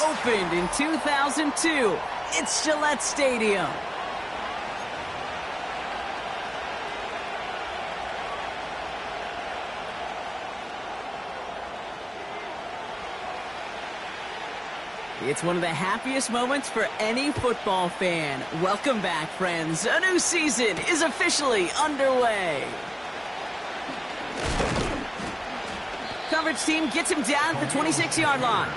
opened in 2002. It's Gillette Stadium. It's one of the happiest moments for any football fan. Welcome back, friends. A new season is officially underway. Coverage team gets him down at the 26-yard line.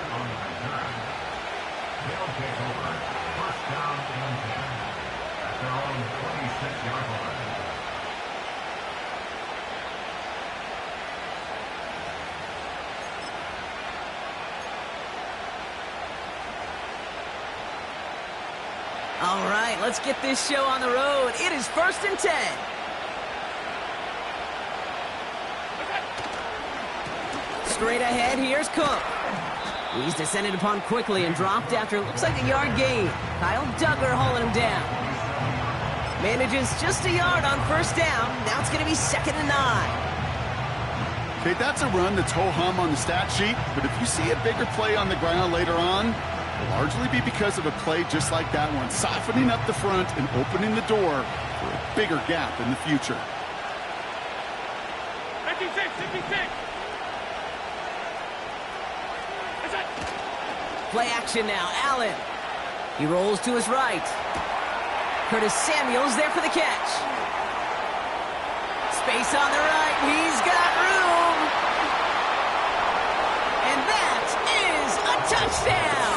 All right, let's get this show on the road. It is 1st and 10. Straight ahead, here's Cook. He's descended upon quickly and dropped after it looks like a yard gain. Kyle Duggar hauling him down. Manages just a yard on 1st down. Now it's going to be 2nd and 9. Okay, that's a run that's ho-hum on the stat sheet, but if you see a bigger play on the ground later on, it'll largely be because of a play just like that one, softening up the front and opening the door for a bigger gap in the future. 56, 56. Play action now, Allen. He rolls to his right. Curtis Samuel's there for the catch. Space on the right, he's got room. And that is a touchdown.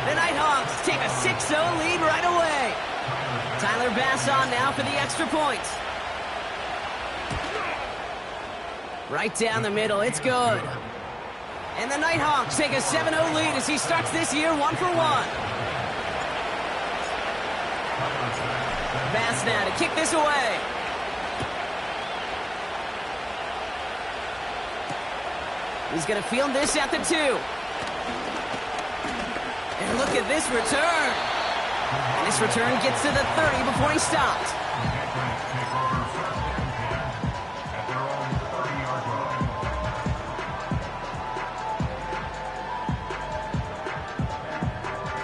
The Nighthawks take a 6-0 lead right away. Tyler Bass on now for the extra point. Right down the middle, it's good. And the Nighthawks take a 7-0 lead as he starts this year 1 for 1. Bass now to kick this away. He's going to field this at the 2. And look at this return. And this return gets to the 30 before he stopped.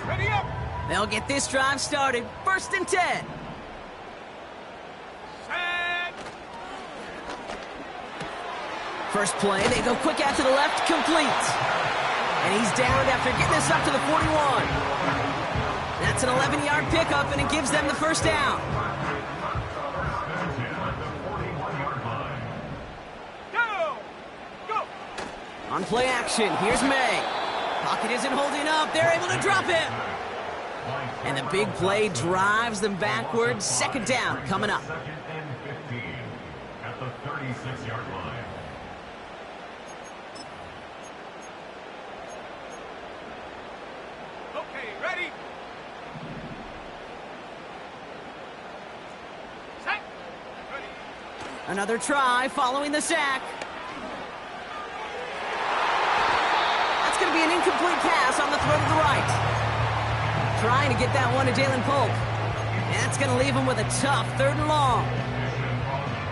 Ready up. They'll get this drive started. 1st and 10. Set. First play, they go quick out to the left, complete. And he's down after getting this up to the 41. That's an 11-yard pickup, and it gives them the 1st down. Go. Go. On play action, here's May. Pocket isn't holding up. They're able to drop him. And the big play drives them backwards. 2nd down coming up. 2nd and 15 at the 36-yard line. Okay, ready. Set. Ready. Another try following the sack. That's going to be an incomplete pass on the throw to the right. Trying to get that one to Jalen Polk. And that's going to leave him with a tough 3rd and long.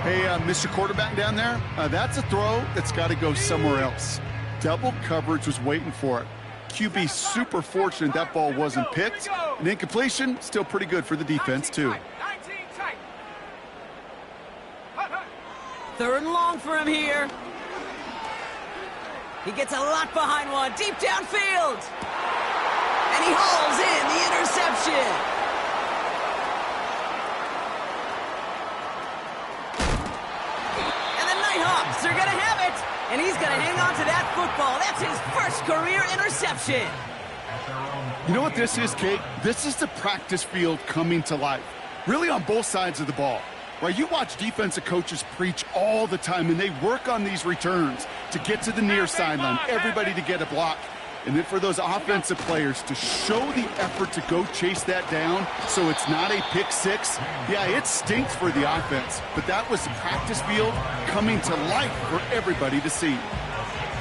Hey, Mr. Quarterback down there, that's a throw that's got to go somewhere else. Double coverage was waiting for it. QB super fortunate that ball wasn't picked. An incompletion, still pretty good for the defense, too. 19 tight. 3rd and long for him here. He gets a lot behind one, deep downfield. And he hauls in the interception. And the Nighthawks are going to have it. And he's going to hang on to that football. That's his 1st career interception. You know what this is, Kate? This is the practice field coming to life. Really on both sides of the ball. Right, you watch defensive coaches preach all the time, and they work on these returns to get to the near sideline, everybody to get a block. And then for those offensive players to show the effort to go chase that down so it's not a pick six, yeah, it stinks for the offense. But that was the practice field coming to life for everybody to see.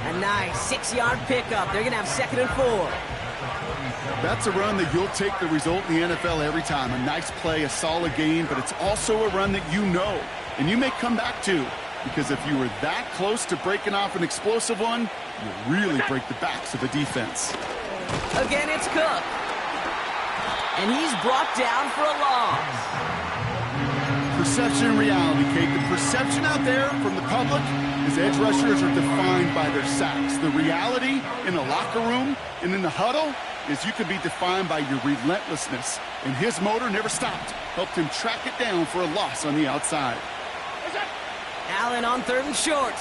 A nice 6-yard pickup. They're going to have 2nd and 4. That's a run that you'll take the result in the NFL every time. A nice play, a solid gain, but it's also a run that you know and you may come back to. Because if you were that close to breaking off an explosive one, you really break the backs of the defense. Again, it's Cook. And he's brought down for a loss. Perception and reality, Kate. The perception out there from the public is edge rushers are defined by their sacks. The reality in the locker room and in the huddle is you can be defined by your relentlessness. And his motor never stopped. Helped him track it down for a loss on the outside. Allen on 3rd and short.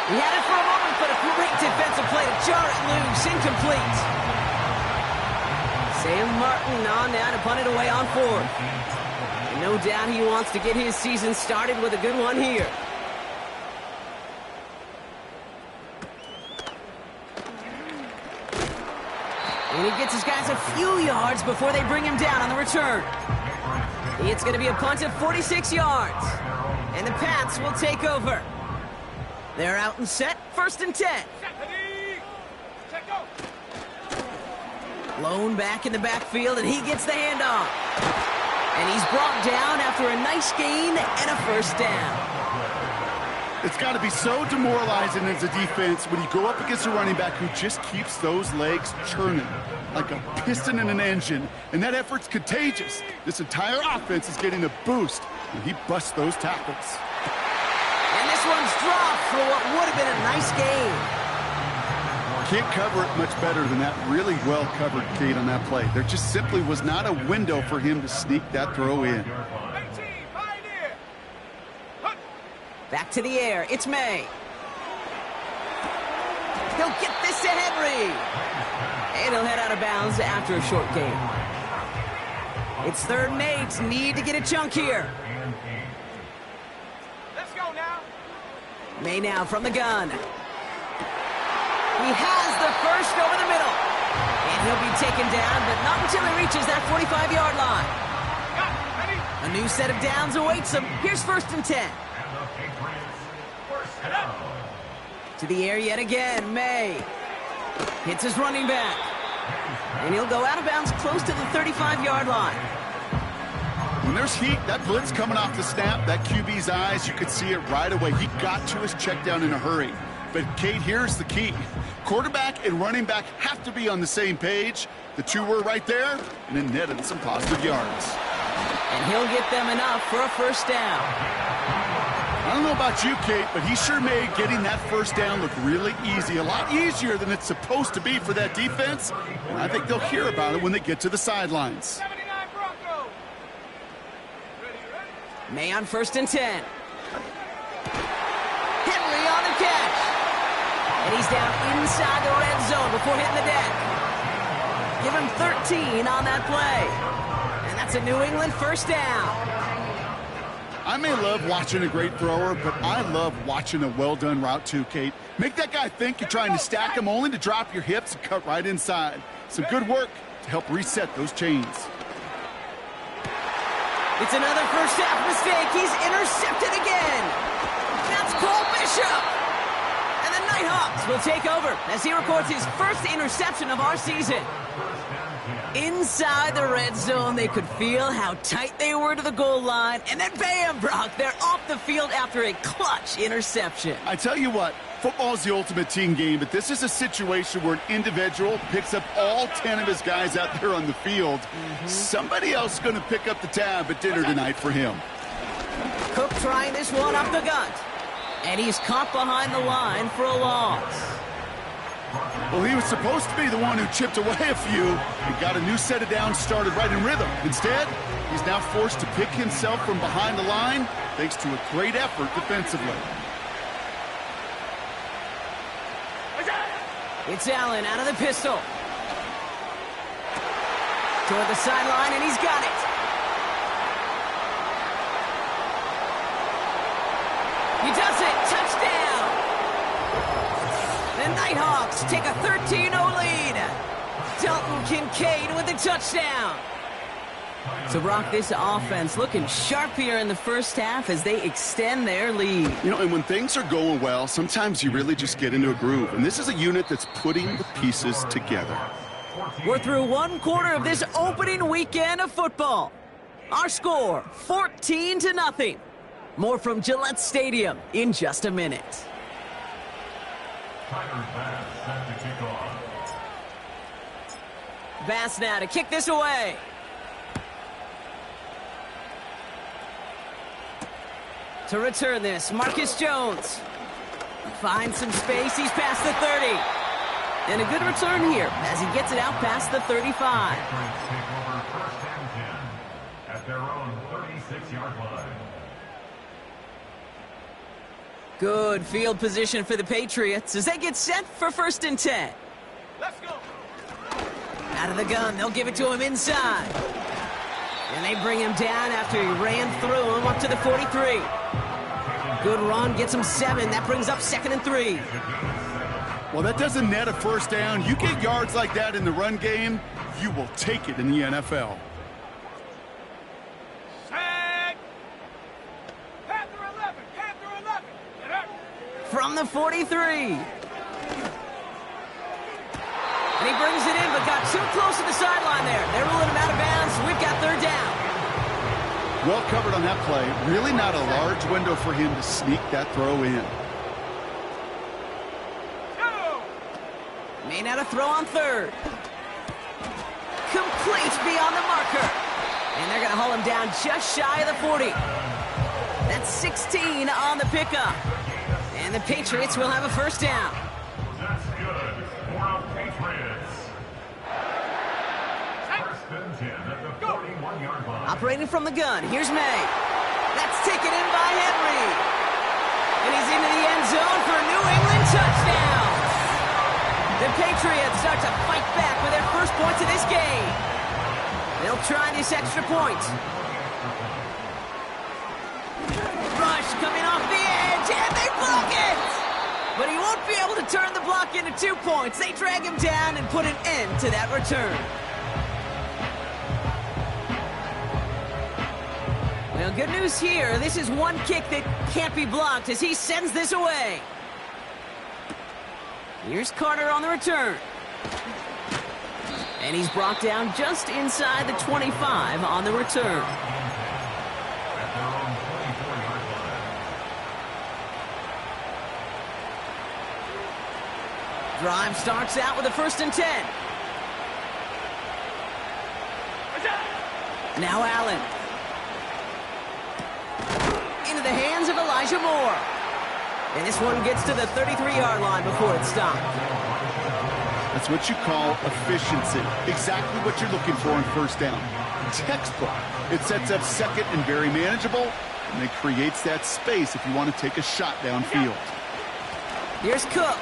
He had it for a moment, but a great defensive play to jar it loose. Incomplete. Sam Martin on now to punt it away on 4th. And no doubt he wants to get his season started with a good one here. And he gets his guys a few yards before they bring him down on the return. It's going to be a punt of 46 yards. And the Pats will take over. They're out and set. 1st and 10. Lone back in the backfield, and he gets the handoff. And he's brought down after a nice gain and a 1st down. It's got to be so demoralizing as a defense when you go up against a running back who just keeps those legs churning like a piston in an engine, and that effort's contagious. This entire offense is getting a boost when he busts those tackles. And this one's dropped for what would have been a nice gain. Can't cover it much better than that. Really well covered, Kate, on that play. There just simply was not a window for him to sneak that throw in. Back to the air. It's May. He'll get this to Henry. And he'll head out of bounds after a short gain. It's 3rd and 8. Need to get a chunk here. Let's go now. May now from the gun. He has the 1st over the middle. And he'll be taken down, but not until he reaches that 45-yard line. A new set of downs awaits him. Here's 1st and 10. To the air yet again. May hits his running back. And he'll go out of bounds close to the 35-yard line. When there's heat, that blitz coming off the snap, that QB's eyes, you could see it right away. He got to his check down in a hurry. But, Kate, here's the key. Quarterback and running back have to be on the same page. The two were right there, and it netted some positive yards. And he'll get them enough for a 1st down. I don't know about you, Kate, but he sure made getting that 1st down look really easy. A lot easier than it's supposed to be for that defense. And I think they'll hear about it when they get to the sidelines. 79 Broncos. Ready. May on 1st and 10. Henry on the catch. And he's down inside the red zone before hitting the deck. Give him 13 on that play. And that's a New England 1st down. I may love watching a great thrower, but I love watching a well-done route too, Kate. Make that guy think you're trying to stack him only to drop your hips and cut right inside. Some good work to help reset those chains. It's another 1st half mistake. He's intercepted again. That's Cole Bishop. And the Nighthawks will take over as he records his 1st interception of our season. Inside the red zone, they could feel how tight they were to the goal line. And then bam, Brock, they're off the field after a clutch interception. I tell you what, football is the ultimate team game, but this is a situation where an individual picks up all 10 of his guys out there on the field. Somebody else is going to pick up the tab at dinner tonight for him. Cook trying this one up the gut. And he's caught behind the line for a loss. Well, he was supposed to be the one who chipped away a few and got a new set of downs started right in rhythm. Instead, he's now forced to pick himself from behind the line thanks to a great effort defensively. It's Allen out of the pistol. Toward the sideline, and he's got it. Nighthawks take a 13-0 lead. Dalton Kincaid with the touchdown. So, Brock, this offense looking sharp here in the first half as they extend their lead. You know, and when things are going well, sometimes you really just get into a groove. And this is a unit that's putting the pieces together. We're through one quarter of this opening weekend of football. Our score, 14-0. More from Gillette Stadium in just a minute. Bass now to kick this away. To return this, Marcus Jones finds some space. He's past the 30. And a good return here as he gets it out past the 35. At their own 36-yard line. Good field position for the Patriots as they get set for 1st and 10. Let's go. Out of the gun, they'll give it to him inside. And they bring him down after he ran through him up to the 43. Good run, gets him 7. That brings up 2nd and 3. Well, that doesn't net a first down. You get yards like that in the run game, you will take it in the NFL. Set. Panther 11. Panther 11. Get up. From the 43. And he brings it in, but got too close to the sideline there. They're ruling him out of bounds. We've got 3rd down. Well covered on that play. Really not a large window for him to sneak that throw in. May not have throw on 3rd. Complete beyond the marker. And they're going to haul him down just shy of the 40. That's 16 on the pickup. And the Patriots will have a 1st down. That's good for our Patriots. 1st and 10 at the 41-yard line. Operating from the gun, here's May. That's taken in by Henry. And he's into the end zone for a New England touchdown. The Patriots start to fight back with their first points of this game. They'll try this extra point. Rush coming off the edge, and they block it! But he won't be able to turn the block into 2 points. They drag him down and put an end to that return. Well, good news here. This is one kick that can't be blocked as he sends this away. Here's Carter on the return. And he's brought down just inside the 25 on the return. Drive starts out with a 1st and 10. Now Allen. Into the hands of Elijah Moore. And this one gets to the 33-yard line before it's stopped. That's what you call efficiency. Exactly what you're looking for in 1st down. Textbook. It sets up 2nd and very manageable, and it creates that space if you want to take a shot downfield. Here's Cook.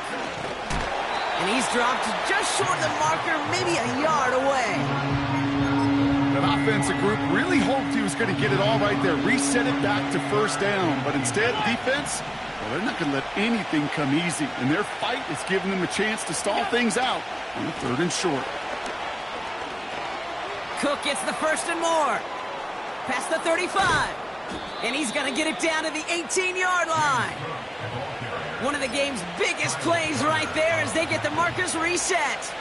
And he's dropped just short of the marker, maybe a yard away. That offensive group really hoped he was going to get it all right there, reset it back to 1st down. But instead, defense, well, they're not going to let anything come easy. And their fight is giving them a chance to stall things out on the 3rd and short. Cook gets the 1st and more. Past the 35. And he's going to get it down to the 18-yard line. One of the game's biggest plays right there as they get the markers reset.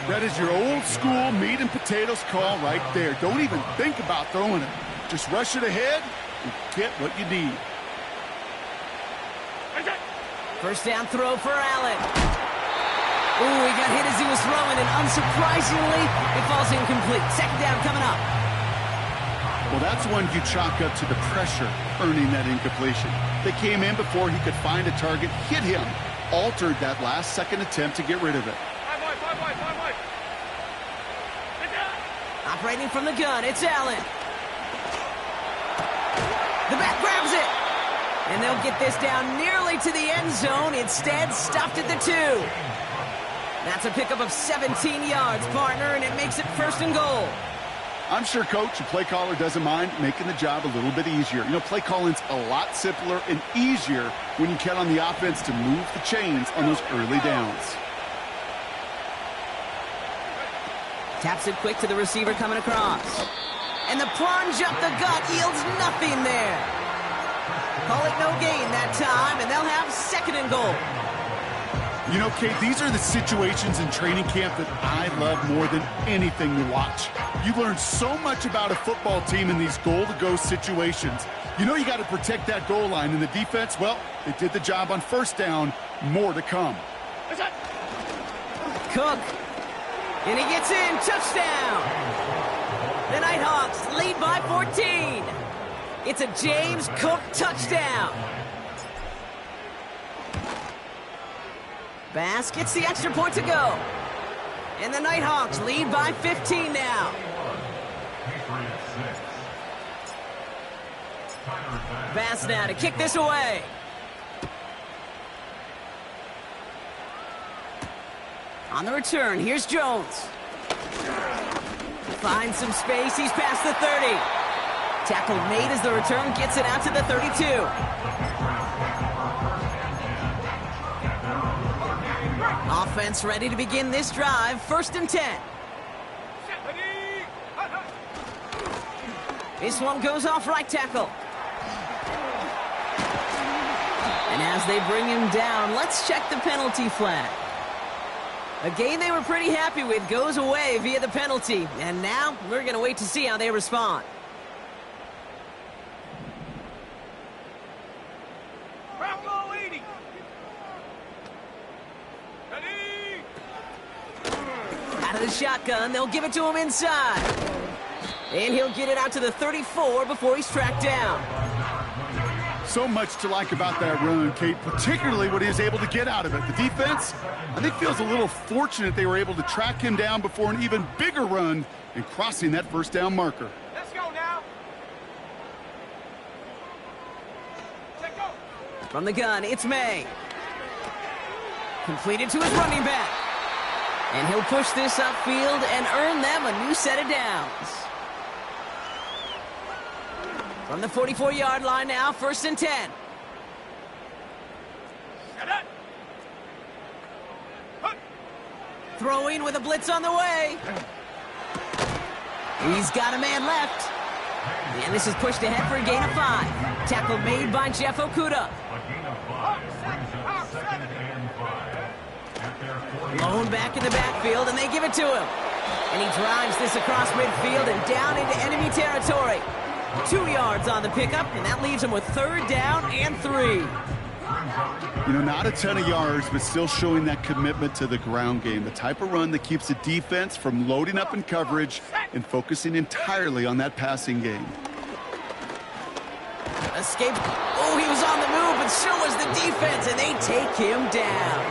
That is your old school meat and potatoes call right there. Don't even think about throwing it. Just rush it ahead and get what you need. 1st down throw for Allen. Ooh, he got hit as he was throwing, and unsurprisingly, it falls incomplete. 2nd down coming up. Well, that's one you chalk up to the pressure earning that incompletion. They came in before he could find a target, hit him, altered that last 2nd attempt to get rid of it. Operating from the gun, it's Allen. The back grabs it. And they'll get this down nearly to the end zone. Instead, stopped at the 2. That's a pickup of 17 yards, partner, and it makes it 1st and goal. I'm sure coach and play caller doesn't mind making the job a little bit easier. You know, play calling's a lot simpler and easier when you count on the offense to move the chains on those early downs. Taps it quick to the receiver coming across. And the plunge up the gut yields nothing there. Call it no gain that time, and they'll have 2nd and goal. You know, Kate, these are the situations in training camp that I love more than anything to watch. You learn so much about a football team in these goal-to-go situations. You know you got to protect that goal line, and the defense, well, they did the job on 1st down. More to come. Cook. And he gets in. Touchdown. The Nighthawks lead by 14. It's a James Cook touchdown. Bass gets the extra point to go. And the Nighthawks lead by 15 now. Bass now to kick this away. On the return, here's Jones. Finds some space, he's past the 30. Tackle made as the return gets it out to the 32. Offense ready to begin this drive. 1st and 10. This one goes off right tackle. And as they bring him down, let's check the penalty flag. A game they were pretty happy with goes away via the penalty. And now we're going to wait to see how they respond. Out of the shotgun, they'll give it to him inside. And he'll get it out to the 34 before he's tracked down. So much to like about that run, Kate, particularly what he was able to get out of it. The defense, I think, feels a little fortunate they were able to track him down before an even bigger run and crossing that 1st down marker. Let's go now. Check go. From the gun, it's May. Completed to his running back. And he'll push this upfield and earn them a new set of downs. From the 44-yard line now, 1st and 10. Throwing with a blitz on the way. He's got a man left. And this is pushed ahead for a gain of 5. Tackle made by Jeff Okuda. Blown back in the backfield, and they give it to him. And he drives this across midfield and down into enemy territory. 2 yards on the pickup, and that leaves him with 3rd down and 3. You know, not a ton of yards, but still showing that commitment to the ground game. The type of run that keeps the defense from loading up in coverage and focusing entirely on that passing game. Escape. Oh, he was on the move, but so was the defense, and they take him down.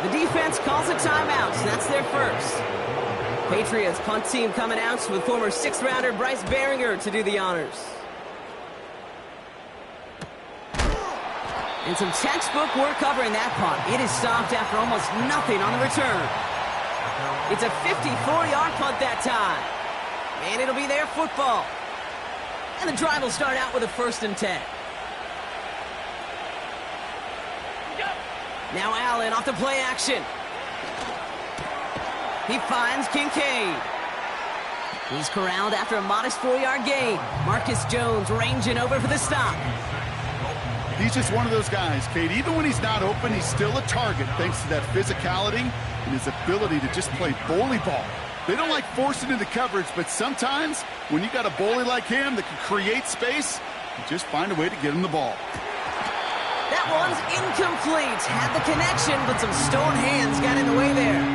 The defense calls a timeout, so that's their first. Patriots punt team coming out with former 6th-rounder Bryce Behringer to do the honors. And some textbook work covering that punt. It is stopped after almost nothing on the return. It's a 54-yard punt that time. And it'll be their football. And the drive will start out with a 1st and 10. Now Allen off the play action. He finds Kincaid. He's corralled after a modest 4-yard gain. Marcus Jones ranging over for the stop. He's just one of those guys, Kate. Even when he's not open, he's still a target thanks to that physicality and his ability to just play bully ball. They don't like forcing into coverage, but sometimes when you got a bully like him that can create space, you just find a way to get him the ball. That one's incomplete. Had the connection, but some stone hands got in the way there.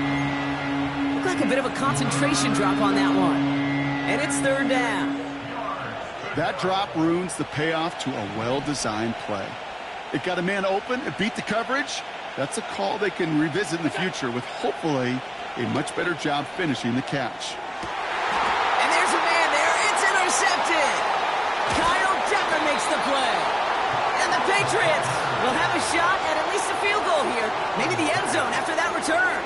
Looked like a bit of a concentration drop on that one. And it's 3rd down. That drop ruins the payoff to a well-designed play. It got a man open, it beat the coverage. That's a call they can revisit in the future with hopefully a much better job finishing the catch. And there's a man there. It's intercepted. Kyle Duggar makes the play. And the Patriots will have a shot at least a field goal here. Maybe the end zone after that return.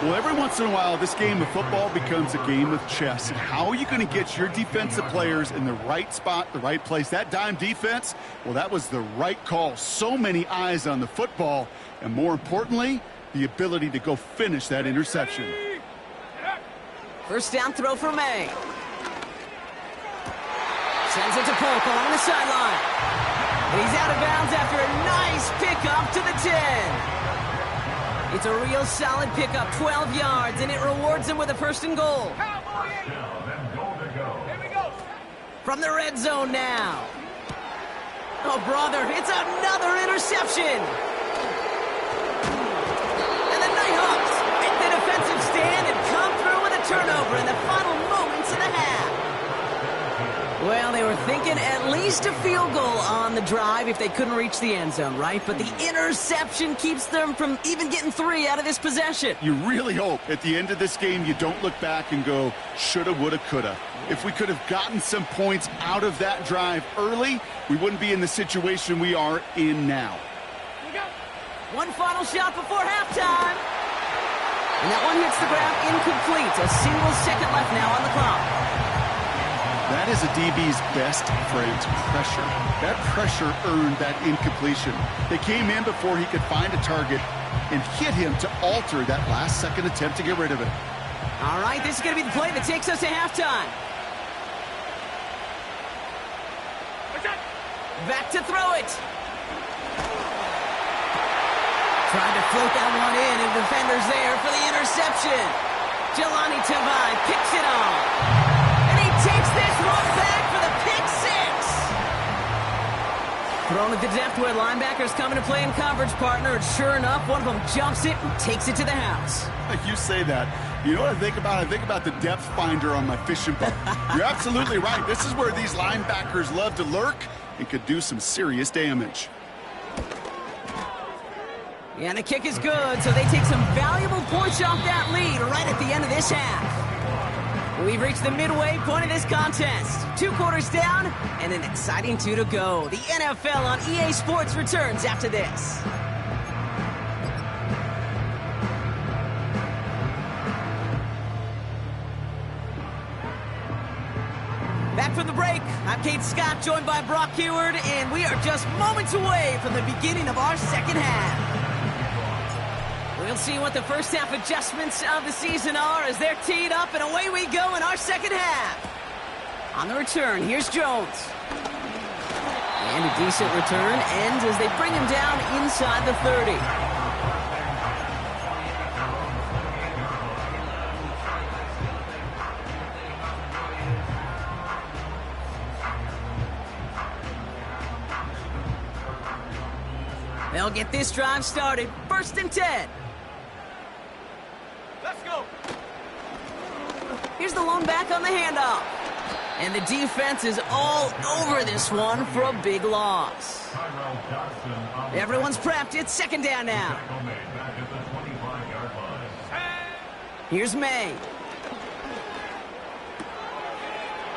Well, every once in a while, this game of football becomes a game of chess. And how are you going to get your defensive players in the right spot, the right place? That dime defense, well, that was the right call. So many eyes on the football. And more importantly, the ability to go finish that interception. First down throw for May. Sends it to Polk along the sideline. And he's out of bounds after a nice pickup to the 10. It's a real solid pickup, 12 yards, and it rewards him with a first and goal. From the red zone now. Oh, brother, it's another interception. And the Nighthawks make the defensive stand and come through with a turnover in the final moments of the half. Well, they were thinking at least a field goal on the drive if they couldn't reach the end zone, right? But the interception keeps them from even getting 3 out of this possession. You really hope at the end of this game you don't look back and go, shoulda, woulda, coulda. If we could have gotten some points out of that drive early, we wouldn't be in the situation we are in now. One final shot before halftime. And that one hits the ground incomplete. A single second left now on the clock. That is a DB's best friend, pressure. That pressure earned that incompletion. They came in before he could find a target and hit him to alter that last-second attempt to get rid of it. All right, this is going to be the play that takes us to halftime. Back to throw it. Trying to float that one in, and defenders there for the interception. Jelani Tavai picks it off. Takes this one back for the pick six. Thrown at the depth where linebackers come into play in coverage, partner, and sure enough, one of them jumps it and takes it to the house. You say that. You know what I think about? I think about the depth finder on my fishing boat. You're absolutely right. This is where these linebackers love to lurk and could do some serious damage. Yeah, and the kick is good, so they take some valuable points off that lead right at the end of this half. We've reached the midway point of this contest. 2 quarters down and an exciting 2 to go. The NFL on EA Sports returns after this. Back from the break, I'm Kate Scott, joined by Brock Heward, and we are just moments away from the beginning of our second half. We'll see what the first half adjustments of the season are as they're teed up, and away we go in our second half. On the return, here's Jones. And a decent return ends as they bring him down inside the 30. They'll get this drive started. 1st and 10. Let's go. Here's the lone back on the handoff. And the defense is all over this one for a big loss. Everyone's prepped. It's 2nd down now. Here's May.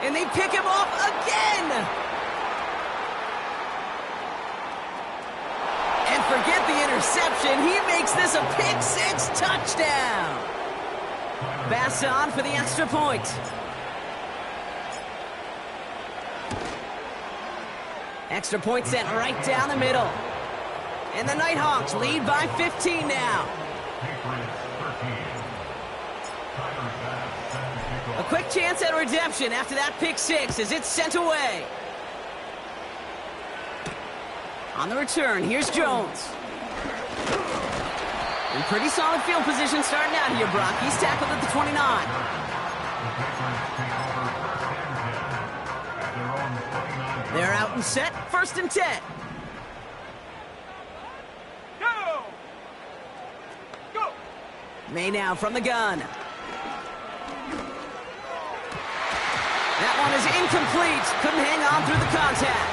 And they pick him off again. And forget the interception. He makes this a pick 6 touchdown. Pass on for the extra point. Extra point sent right down the middle. And the Nighthawks lead by 15 now. A quick chance at redemption after that pick 6 as it's sent away. On the return, here's Jones. In pretty solid field position starting out here, Brock. He's tackled at the 29. They're out and set. 1st and 10. Go! Go! May now from the gun. That one is incomplete. Couldn't hang on through the contact.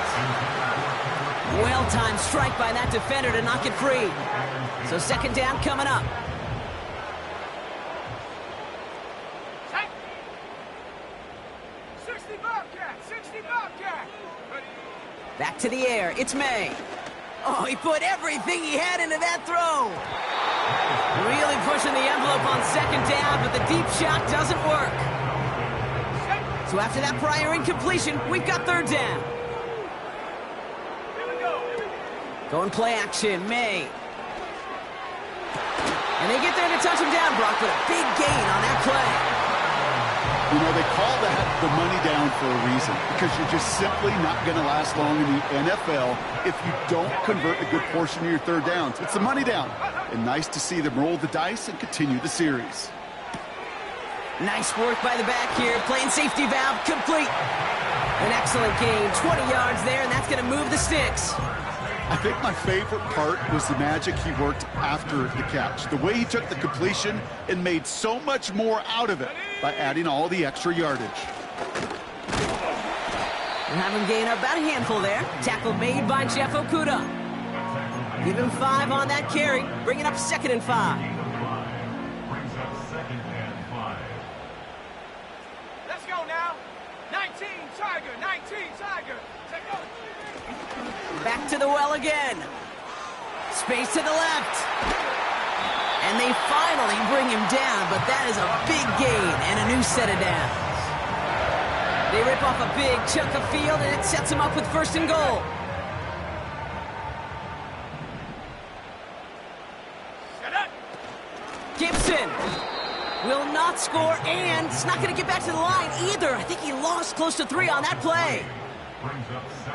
Well-timed strike by that defender to knock it free. So 2nd down coming up. Take. 60 Bobcat! 60 Bobcat! Ready? Back to the air. It's May. Oh, he put everything he had into that throw. Really pushing the envelope on second down, but the deep shot doesn't work. So after that prior incompletion, we've got third down. Going play action, May. And they get there to touch him down, Brock, with a big gain on that play. You know, they call that the money down for a reason, because you're just simply not going to last long in the NFL if you don't convert a good portion of your third downs. It's the money down. And nice to see them roll the dice and continue the series. Nice work by the back here, playing safety valve complete. An excellent gain, 20 yards there, and that's going to move the sticks. I think my favorite part was the magic he worked after the catch. The way he took the completion and made so much more out of it by adding all the extra yardage. We'll have him gain about a handful there. Tackle made by Jeff Okuda. Give him 5 on that carry, bringing up 2nd and 5. Brings up 2nd and 5. Let's go now. 19 Tiger, 19 Tiger. Take go. Back to the well again. Space to the left. And they finally bring him down, but that is a big gain and a new set of downs. They rip off a big chunk of field, and it sets him up with 1st and goal. Set up. Gibson will not score, and it's not going to get back to the line either. I think he lost close to 3 on that play.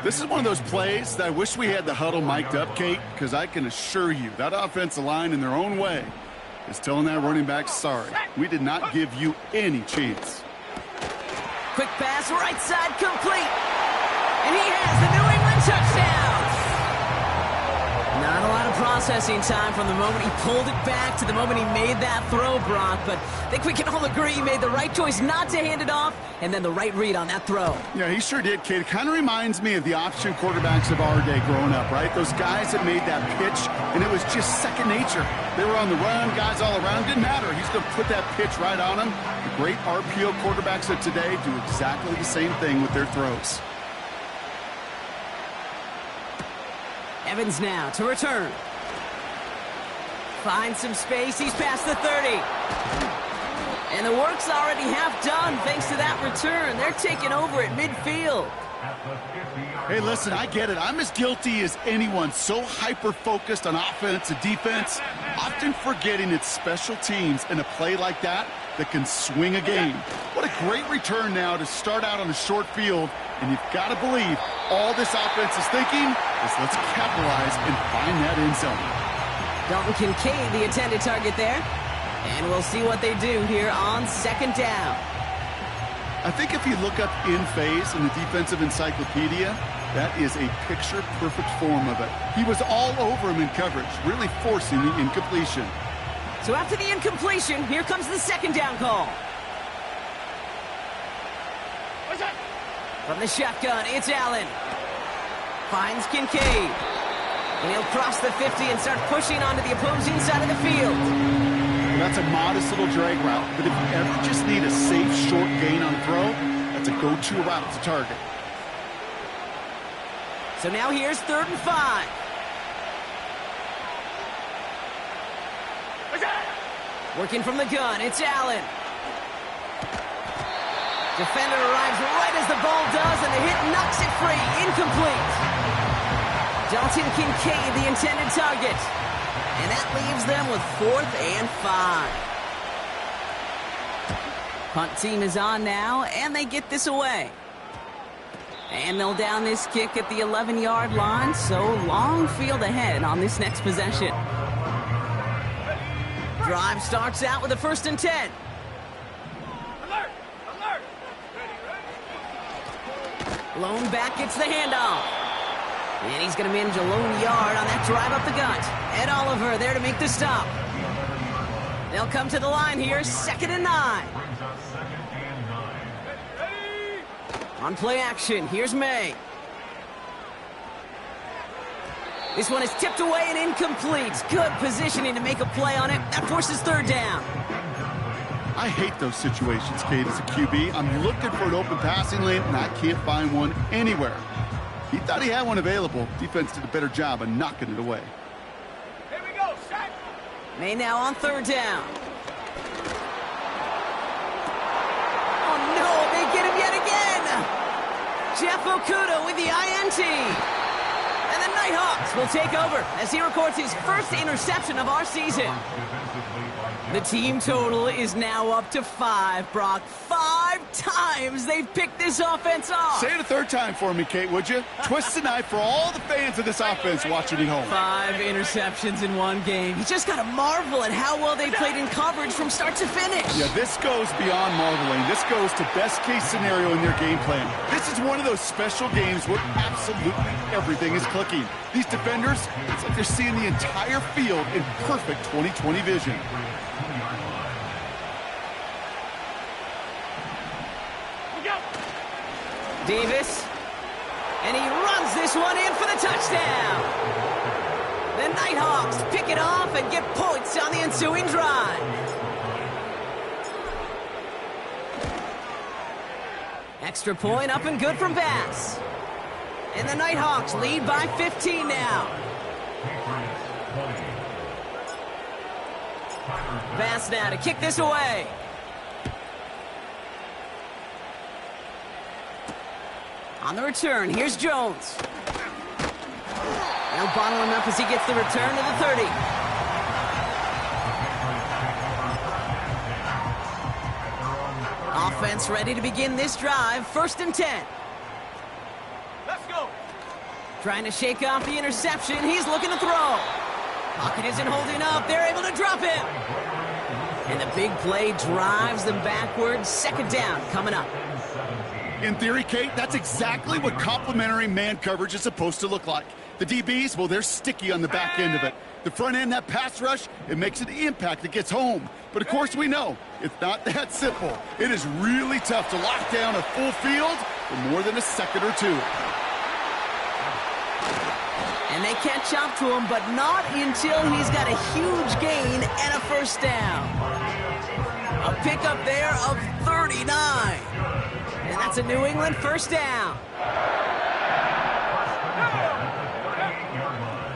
This is one of those plays that I wish we had the huddle mic'd up, Kate, because I can assure you that offensive line in their own way is telling that running back, sorry, we did not give you any chance. Quick pass, right side, complete. And he has the New England touchdown. Not a lot of processing time from the moment he pulled it back to the moment he made that throw, Brock. But I think we can all agree he made the right choice not to hand it off, and then the right read on that throw. Yeah, he sure did, Kate. It kind of reminds me of the option quarterbacks of our day growing up, right? Those guys that made that pitch, and it was just second nature. They were on the run, guys all around. Didn't matter. He's going to put that pitch right on him. The great RPO quarterbacks of today do exactly the same thing with their throws. Evans now to return. Finds some space. He's past the 30. And the work's already half done thanks to that return. They're taking over at midfield. Hey, listen, I get it. I'm as guilty as anyone. So hyper-focused on offense and defense, often forgetting it's special teams in a play like that that can swing a game. What a great return now to start out on a short field. And you've got to believe all this offense is thinking is let's capitalize and find that end zone. Dalton Kincaid, the intended target there. And we'll see what they do here on 2nd down. I think if you look up in phase in the defensive encyclopedia, that is a picture-perfect form of it. He was all over him in coverage, really forcing the incompletion. So after the incompletion, here comes the 2nd down call. What's that? From the shotgun, it's Allen. Finds Kincaid. And he'll cross the 50 and start pushing onto the opposing side of the field. Well, that's a modest little drag route, but if you ever just need a safe, short gain on throw, that's a go-to route to target. So now here's 3rd and 5. What's that? Working from the gun, it's Allen. Defender arrives right as the ball does, and the hit knocks it free. Incomplete. Dalton Kincaid, the intended target. And that leaves them with 4th and 5. Punt team is on now, and they get this away. And they'll down this kick at the 11-yard line, so long field ahead on this next possession. Drive starts out with a 1st and 10. Alert! Alert! Ready, Lone back gets the handoff. And he's going to manage a lone yard on that drive up the gut. Ed Oliver there to make the stop. They'll come to the line here, 2nd and 9. ready! On play action, here's May. This one is tipped away and incomplete. Good positioning to make a play on it. That forces 3rd down. I hate those situations, Kate, as a QB. I'm looking for an open passing lane, and I can't find one anywhere. He thought he had one available. Defense did a better job of knocking it away. Here we go, set! May now on third down. Oh no, they get him yet again. Jeff Okuda with the INT. And the Nighthawks will take over as he records his first interception of our season. The team total is now up to 5, Brock. 5 times they've picked this offense off. Say it a third time for me, Kate, would you? Twist the knife for all the fans of this offense watching at home. 5 interceptions in one game. You just got to marvel at how well they played in coverage from start to finish. Yeah, this goes beyond marveling. This goes to best-case scenario in their game plan. This is one of those special games where absolutely everything is clicking. These defenders, it's like they're seeing the entire field in perfect 20/20 vision. Davis, and he runs this one in for the touchdown. The Nighthawks pick it off and get points on the ensuing drive. Extra point up and good from Bass. And the Nighthawks lead by 15 now. Bass now to kick this away. On the return, here's Jones. They'll bottle him up as he gets the return to the 30. Offense ready to begin this drive. 1st and 10. Let's go. Trying to shake off the interception. He's looking to throw. Pocket isn't holding up. They're able to drop him. And the big play drives them backwards. 2nd down coming up. In theory, Kate, that's exactly what complementary man coverage is supposed to look like. The DBs, well, they're sticky on the back end of it. The front end, that pass rush, it makes an impact that gets home. But of course we know, it's not that simple. It is really tough to lock down a full field for more than a second or two. And they catch up to him, but not until he's got a huge gain and a 1st down. A pickup there of 39. And that's a New England 1st down.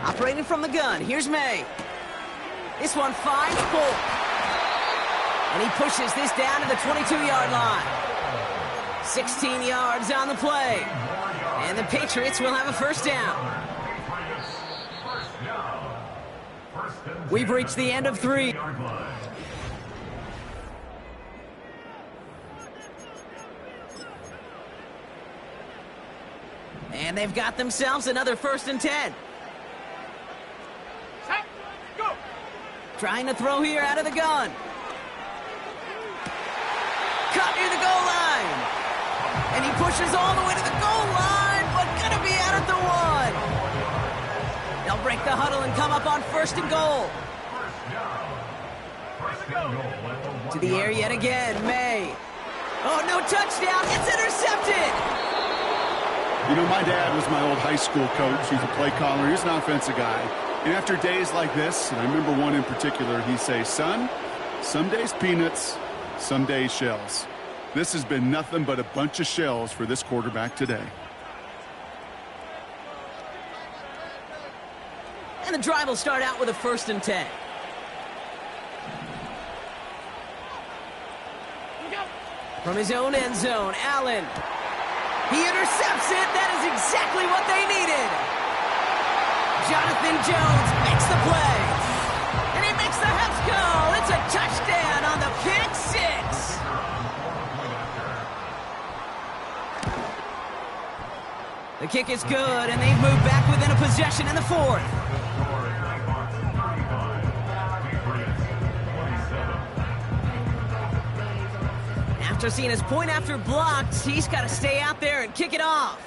Operating from the gun, here's May. This one finds Polk. And he pushes this down to the 22-yard line. 16 yards on the play. And the Patriots will have a 1st down. We've reached the end of 3. And they've got themselves another 1st and 10. Set. Go. Trying to throw here out of the gun. Cut near the goal line. And he pushes all the way to the goal line, but gonna be out at the 1. They'll break the huddle and come up on 1st and goal. To the air yet again, May. Oh, no touchdown. It's intercepted. You know, my dad was my old high school coach. He's a play caller. He's an offensive guy. And after days like this, and I remember one in particular, he'd say, son, some days peanuts, some days shells. This has been nothing but a bunch of shells for this quarterback today. And the drive will start out with a 1st and 10. From his own end zone, Allen. He intercepts it. That is exactly what they needed. Jonathan Jones makes the play. And he makes the Huffs go. It's a touchdown on the pick 6. The kick is good, and they've moved back within a possession in the 4th. After seeing his point after blocked, he's got to stay out there and kick it off.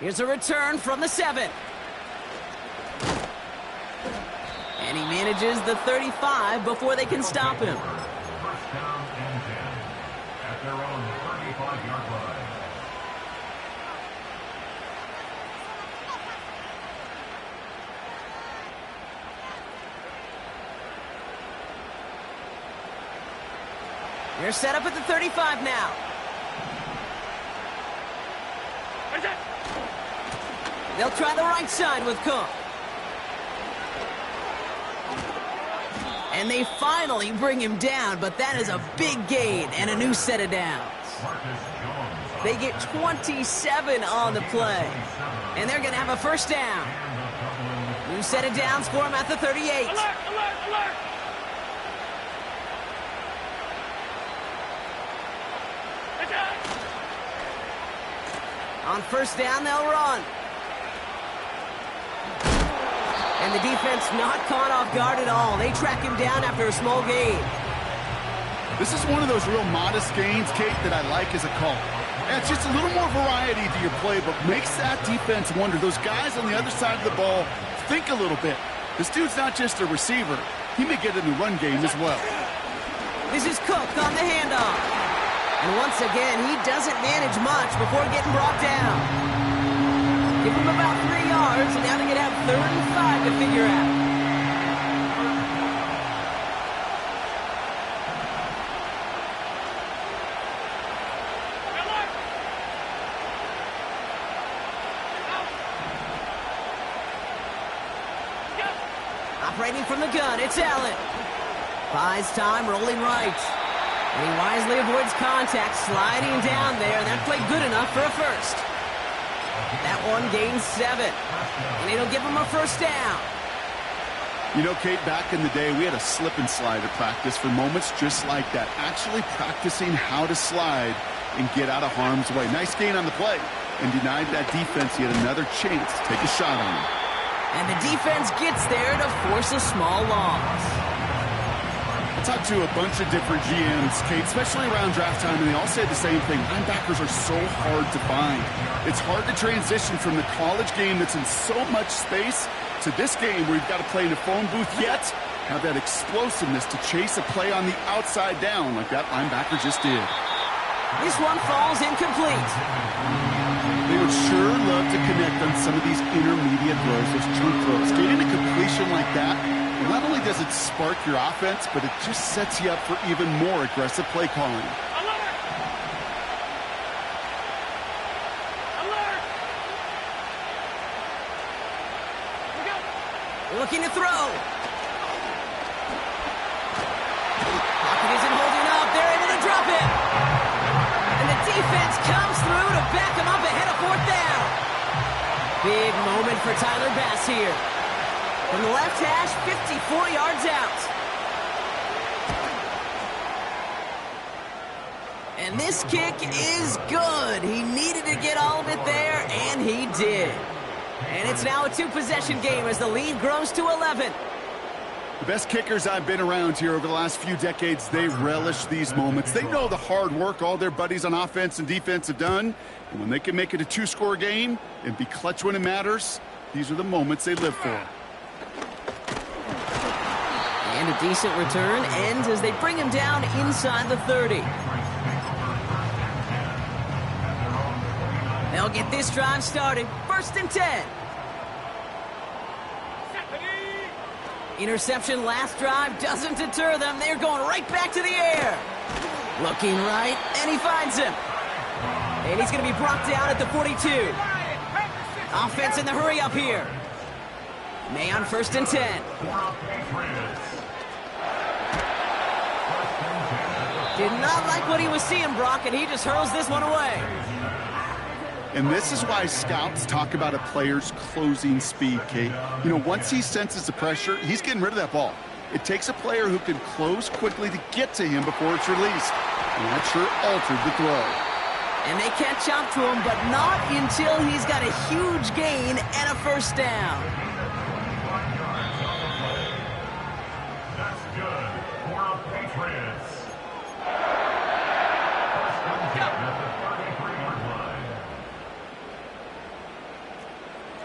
Here's a return from the 7. And he manages the 35 before they can stop him. 1st down and 10 at their own 35-yard line. They're set up at the 35 now. They'll try the right side with Cook. And they finally bring him down, but that is a big gain and a new set of downs. They get 27 on the play, and they're going to have a first down. New set of downs for him at the 38. Alert, alert, alert! On first down, they'll run. And the defense not caught off guard at all. They track him down after a small gain. This is one of those real modest gains, Kate, that I like as a call. And it's just a little more variety to your play, but makes that defense wonder. Those guys on the other side of the ball think a little bit. This dude's not just a receiver. He may get in the run game as well. This is Cook on the handoff. And once again, he doesn't manage much before getting brought down. Give him about 3 yards, and now they're going to have 3rd and 5 to figure out. Operating from the gun, it's Allen. Buys time, rolling right. And he wisely avoids contact, sliding down there, and that played good enough for a first. That one gains 7, and it'll give him a first down. You know, Kate, back in the day, we had a slip and slide at practice for moments just like that. Actually practicing how to slide and get out of harm's way. Nice gain on the play, and denied that defense yet another chance to take a shot on him. And the defense gets there to force a small loss. Talked to a bunch of different GMs, Kate, especially around draft time, and they all say the same thing. Linebackers are so hard to find. It's hard to transition from the college game that's in so much space to this game where you've got to play in a phone booth, yet have that explosiveness to chase a play on the outside down like that linebacker just did. This one falls incomplete. They would sure love to connect on some of these intermediate throws, those chunk throws. Getting a completion like that, well, not only does it spark your offense, but it just sets you up for even more aggressive play calling. Alert! Alert! We go! Looking to throw. Pocket isn't holding up. They're able to drop it. And the defense comes through to back him up ahead of 4th down. Big moment for Tyler Bass here. From the left hash, 54 yards out. And this kick is good. He needed to get all of it there, and he did. And it's now a 2-possession game as the lead grows to 11. The best kickers I've been around here over the last few decades, they relish these moments. They know the hard work all their buddies on offense and defense have done. And when they can make it a 2-score game and be clutch when it matters, these are the moments they live for. And a decent return ends as they bring him down inside the 30. They'll get this drive started. 1st and 10. Interception last drive doesn't deter them. They're going right back to the air. Looking right, and he finds him. And he's going to be brought down at the 42. Offense in the hurry up here. May on 1st and 10. Did not like what he was seeing, Brock, and he just hurls this one away. And this is why scouts talk about a player's closing speed, Kate. You know, once he senses the pressure, he's getting rid of that ball. It takes a player who can close quickly to get to him before it's released. And that sure altered the throw. And they catch up to him, but not until he's got a huge gain and a first down. That's good for the Patriots.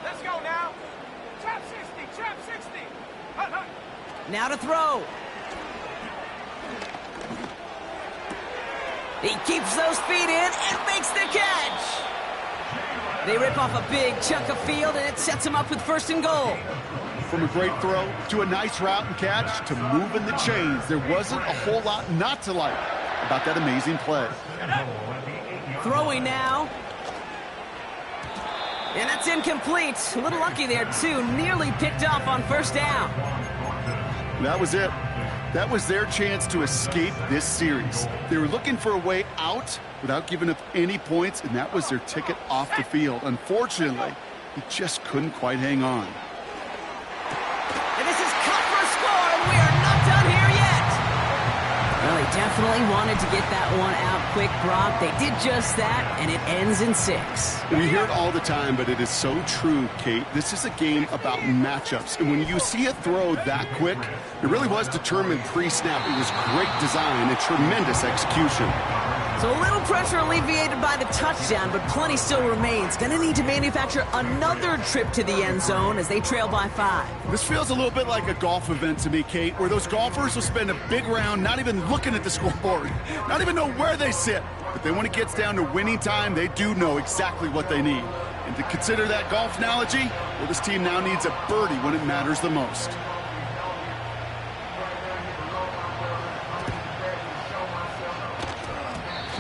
Let's go now. Trap 60, trap 60. Hut, hut. Now to throw. He keeps those feet in and makes the catch. They rip off a big chunk of field, and it sets him up with 1st and goal. From a great throw to a nice route and catch to moving the chains, there wasn't a whole lot not to like about that amazing play. Throwing now. And that's incomplete. A little lucky there, too. Nearly picked off on 1st down. That was it. That was their chance to escape this series. They were looking for a way out without giving up any points, and that was their ticket off the field. Unfortunately, he just couldn't quite hang on. And this is cut for a score, and we are not done here yet. Well, they definitely wanted to get that one out quick, Brock. They did just that, and it ends in 6. We hear it all the time, but it is so true, Kate. This is a game about matchups. And when you see a throw that quick, it really was determined pre-snap. It was great design and tremendous execution. So a little pressure alleviated by the touchdown, but plenty still remains. Going to need to manufacture another trip to the end zone as they trail by 5. This feels a little bit like a golf event to me, Kate, where those golfers will spend a big round not even looking at the scoreboard, not even know where they sit. But then when it gets down to winning time, they do know exactly what they need. And to consider that golf analogy, well, this team now needs a birdie when it matters the most.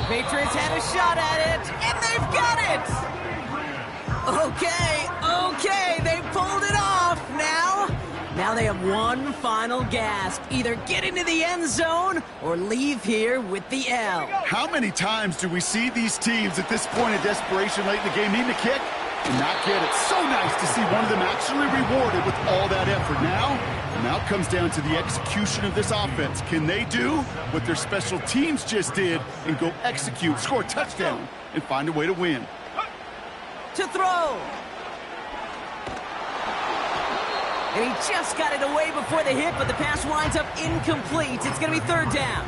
Patriots had a shot at it, and they've got it! Okay, they pulled it off now. Now they have one final gasp. Either get into the end zone or leave here with the L. How many times do we see these teams at this point of desperation late in the game needing a kick and not get it? So nice to see one of them actually rewarded with all that effort. Now it comes down to the execution of this offense. Can they do what their special teams just did and go execute, score a touchdown, and find a way to win? To throw. And he just got it away before the hit, but the pass winds up incomplete. It's going to be 3rd down.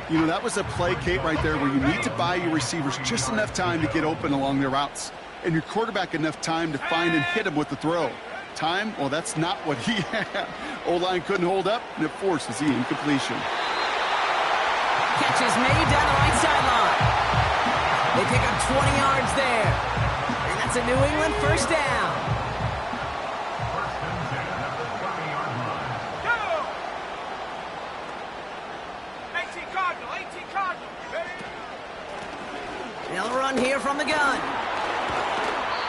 You know, that was a play, Kate, right there where you need to buy your receivers just enough time to get open along their routes, and your quarterback enough time to find and hit him with the throw. Time, well, that's not what he had. O-line couldn't hold up, and it forces the incompletion. Catch is made down the right sideline. They pick up 20 yards there. And that's a New England 1st down. They'll run here from the gun.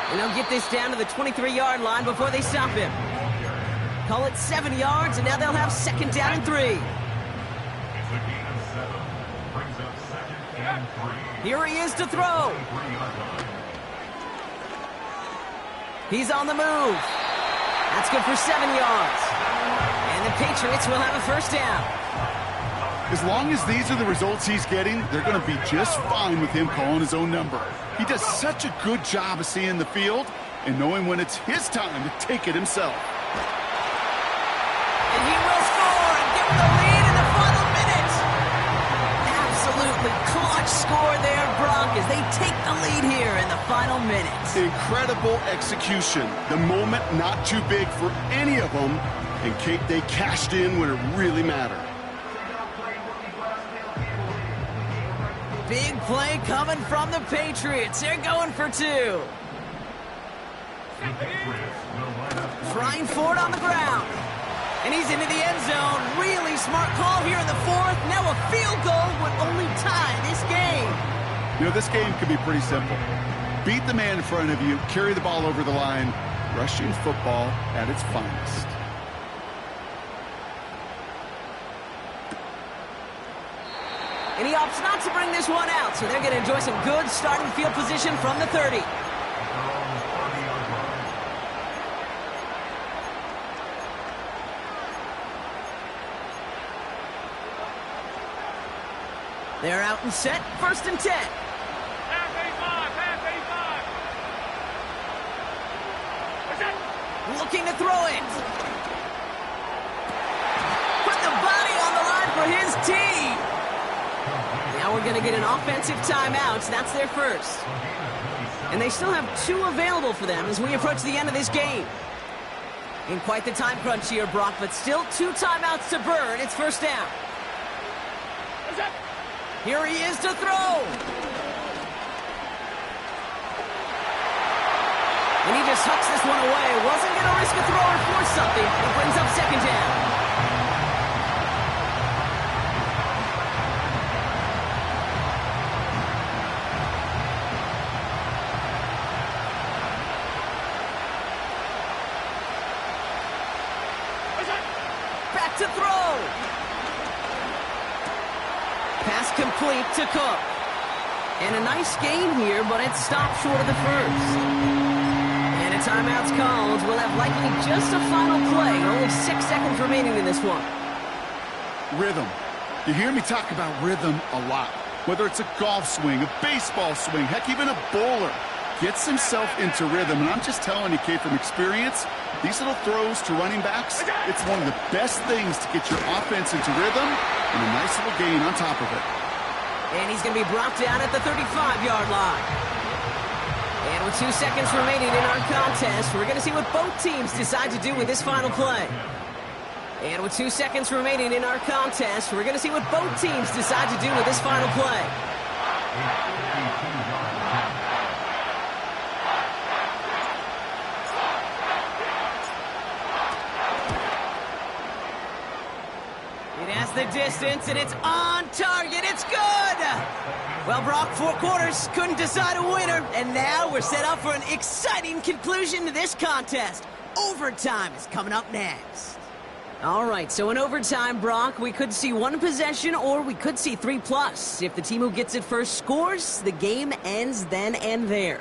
And they'll get this down to the 23-yard line before they stop him. Call it 7 yards, and now they'll have 2nd down and 3. It's a gain of 7. Brings up 2nd and 3. Here he is to throw. He's on the move. That's good for 7 yards. And the Patriots will have a 1st down. As long as these are the results he's getting, they're going to be just fine with him calling his own number. He does such a good job of seeing the field and knowing when it's his time to take it himself. And he will score and give him the lead in the final minute. Absolutely clutch score there, Brock, as they take the lead here in the final minute. Incredible execution. The moment not too big for any of them. And Kate, they cashed in when it really mattered. Big play coming from the Patriots. They're going for 2. Trying for it on the ground. And he's into the end zone. Really smart call here in the 4th. Now a field goal would only tie this game. You know, this game can be pretty simple. Beat the man in front of you, carry the ball over the line. Rushing football at its finest. And he opts not to bring this one out, so they're going to enjoy some good starting field position from the 30. They're out and set, 1st and 10. Half 85. Looking to throw it. Put the body on the line for his team. Now we're going to get an offensive timeout. That's their 1st. And they still have 2 available for them as we approach the end of this game. In quite the time crunch here, Brock, but still 2 timeouts to burn. It's 1st down. Here he is to throw. And he just hucks this one away. Wasn't going to risk a throw or force something. It brings up 2nd down. set to throw. Pass complete to Cook. And a nice gain here, but it stopped short of the first. And a timeout's called. We'll have likely just a final play. Only 6 seconds remaining in this one. Rhythm. You hear me talk about rhythm a lot. Whether it's a golf swing, a baseball swing, heck, even a bowler. Gets himself into rhythm. And I'm just telling you, Kate, from experience, these little throws to running backs, it's one of the best things to get your offense into rhythm and a nice little gain on top of it. And he's going to be brought down at the 35-yard line. And with 2 seconds remaining in our contest, we're going to see what both teams decide to do with this final play. And with 2 seconds remaining in our contest, we're going to see what both teams decide to do with this final play. It has the distance, and it's on target. It's good! Well, Brock, 4 quarters couldn't decide a winner, and now we're set up for an exciting conclusion to this contest. Overtime is coming up next. All right, so in overtime, Brock, we could see 1 possession or we could see 3+. If the team who gets it first scores, the game ends then and there.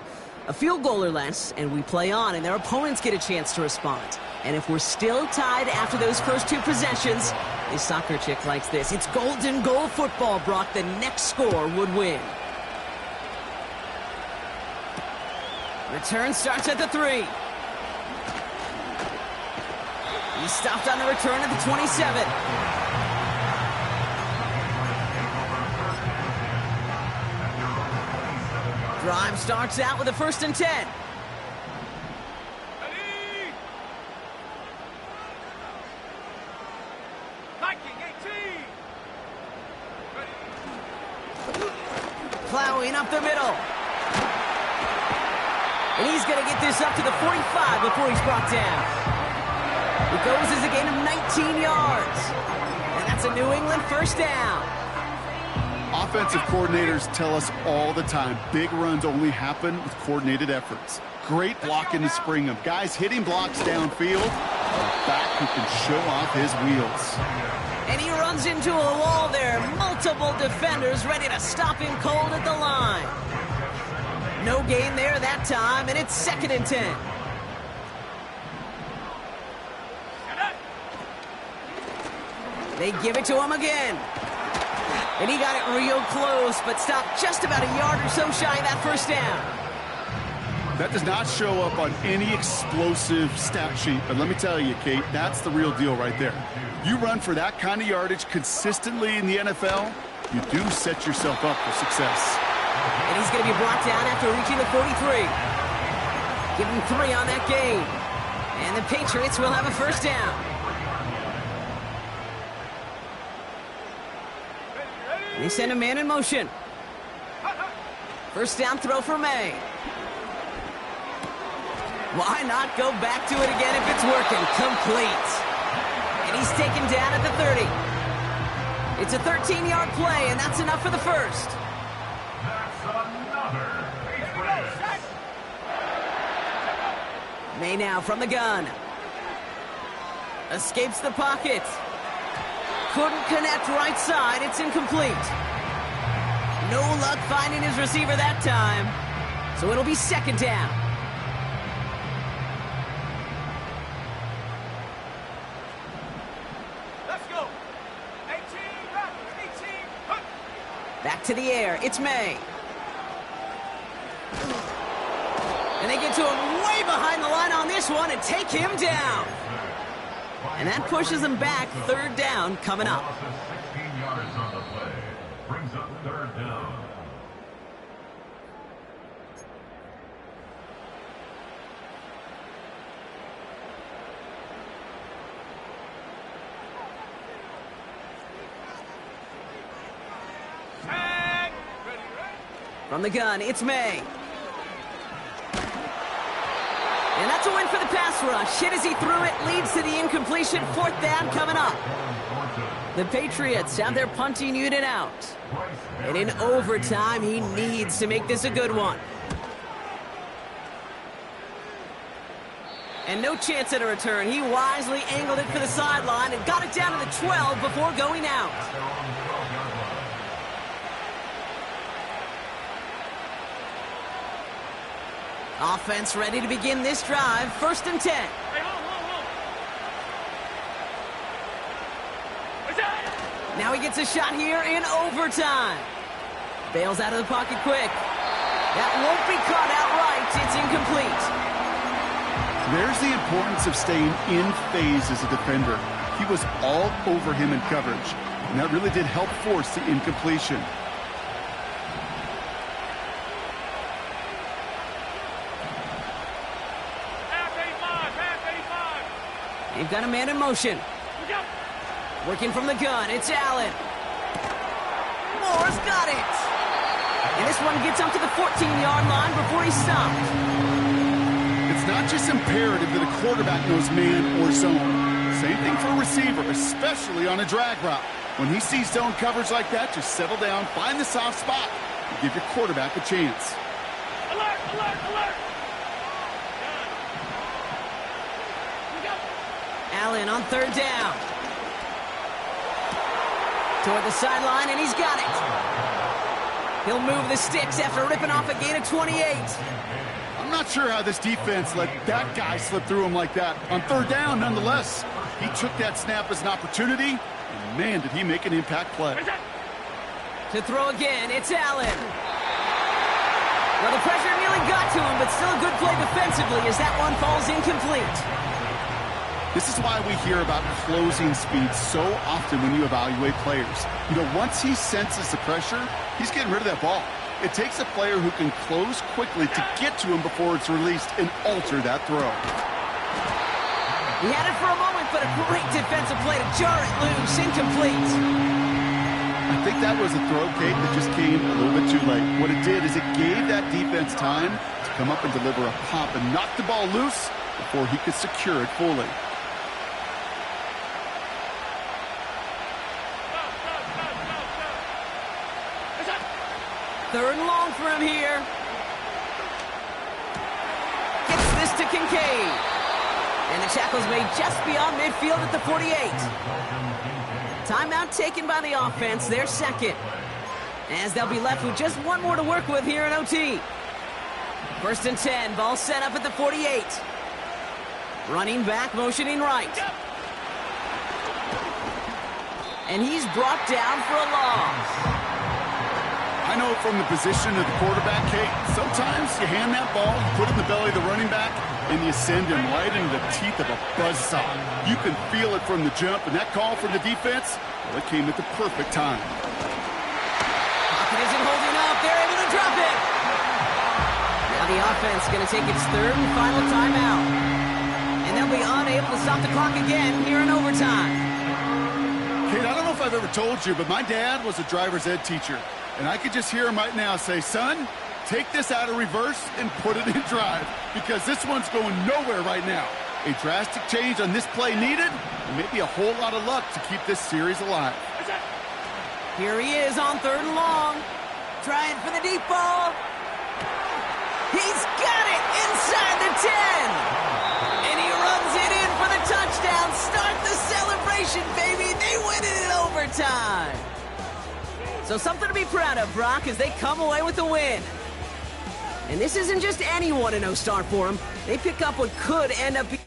A field goal or less, and we play on, and their opponents get a chance to respond. And if we're still tied after those first 2 possessions, this soccer chick likes this. It's golden goal football, Brock. The next score would win. Return starts at the 3. He's stopped on the return at the 27. Drive starts out with a 1st and 10. Plowing up the middle. And he's going to get this up to the 45 before he's brought down. It goes as a gain of 19 yards. And that's a New England 1st down. Offensive coordinators tell us all the time, big runs only happen with coordinated efforts. Great blocking to spring them. Guys hitting blocks downfield. A back who can show off his wheels. And he runs into a wall there. Multiple defenders ready to stop him cold at the line. No gain there that time, and it's 2nd and 10. They give it to him again. And he got it real close, but stopped just about a yard or so shy of that 1st down. That does not show up on any explosive stat sheet, but let me tell you, Kate, that's the real deal right there. You run for that kind of yardage consistently in the NFL, you do set yourself up for success. And he's going to be brought down after reaching the 43. Give him 3 on that gain. And the Patriots will have a 1st down. They send a man in motion. 1st down throw for May. Why not go back to it again if it's working? Complete. And he's taken down at the 30. It's a 13-yard play, and that's enough for the 1st. That's another Patriot. May now from the gun. Escapes the pocket. Couldn't connect right side. It's incomplete. No luck finding his receiver that time. So it'll be 2nd down. Let's go. 18, back, 18. Back to the air. It's May. And they get to him way behind the line on this one and take him down. And that pushes them back. 3rd down coming up. 16 yards on the play. Brings up 3rd down. Tag. Ready. From the gun, it's May. And that's a win for the pass rush. Hit as he threw it, leads to the incompletion. 4th down coming up. The Patriots have their punting unit out. And in overtime, he needs to make this a good one. And no chance at a return. He wisely angled it for the sideline and got it down to the 12 before going out. At their own 12-yard line. Offense ready to begin this drive. 1st and 10. Hey, hold. What's that? Now he gets a shot here in overtime. Bails out of the pocket quick. That won't be caught outright. It's incomplete. There's the importance of staying in phase as a defender. He was all over him in coverage, and that really did help force the incompletion. Half 85. They've got a man in motion. Look out. Working from the gun, it's Allen. Moore's got it. And this one gets up to the 14-yard line before he's stopped. It's not just imperative that a quarterback knows man or zone. Same thing for a receiver, especially on a drag route. When he sees zone coverage like that, just settle down, find the soft spot, and give your quarterback a chance. Alert. Look out. Allen on 3rd down. Toward the sideline, and he's got it. He'll move the sticks after ripping off a gain of 28. I'm not sure how this defense let that guy slip through him like that. On 3rd down, nonetheless, he took that snap as an opportunity, and man, did he make an impact play. What's that? To throw again, it's Allen. Well, the pressure nearly got to him, but still a good play defensively as that one falls incomplete. This is why we hear about closing speed so often when you evaluate players. You know, once he senses the pressure, he's getting rid of that ball. It takes a player who can close quickly to get to him before it's released and alter that throw. He had it for a moment, but a great defensive play to jar it loose, incomplete. I think that was a throw, Kate, that just came a little bit too late. What it did is it gave that defense time to come up and deliver a pop and knock the ball loose before he could secure it fully. What's that? 3rd and long for him here. Gets this to Kincaid. And the tackle's made just beyond midfield at the 48. Timeout taken by the offense, their 2nd. As they'll be left with just one more to work with here in OT. 1st and 10, ball set up at the 48. Running back, motioning right. And he's brought down for a loss. I know from the position of the quarterback, Kate, sometimes you hand that ball, you put it in the belly of the running back, and you send him right into the teeth of a buzzsaw. You can feel it from the jump, and that call from the defense, well, it came at the perfect time. Pocket isn't holding up. They're able to drop it. Now the offense going to take its 3rd and final timeout. And they'll be unable to stop the clock again here in overtime. Kate, I don't know if I've ever told you, but my dad was a driver's ed teacher. And I could just hear him right now say, son, take this out of reverse and put it in drive, because this one's going nowhere right now. A drastic change on this play needed, and maybe a whole lot of luck to keep this series alive. Here he is on 3rd and long. Trying for the deep ball. He's got it inside the 10. And he runs it in for the touchdown. Start the celebration, baby. They win it in overtime. So something to be proud of, Brock, as they come away with the win. And this isn't just any 1-0 start for them. They pick up what could end up being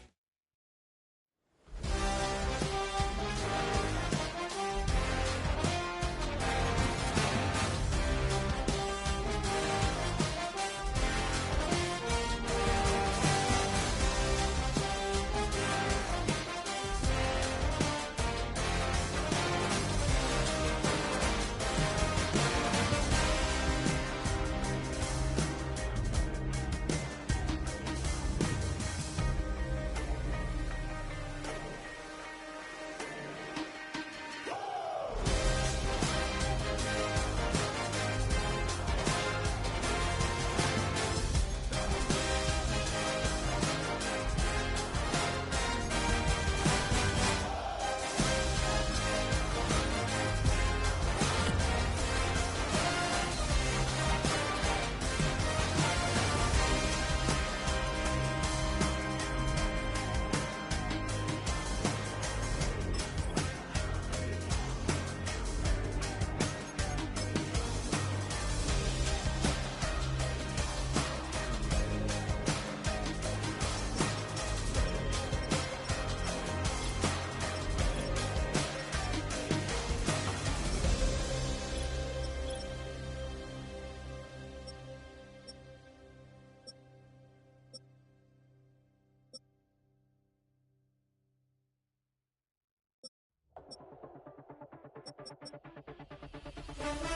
Let's go.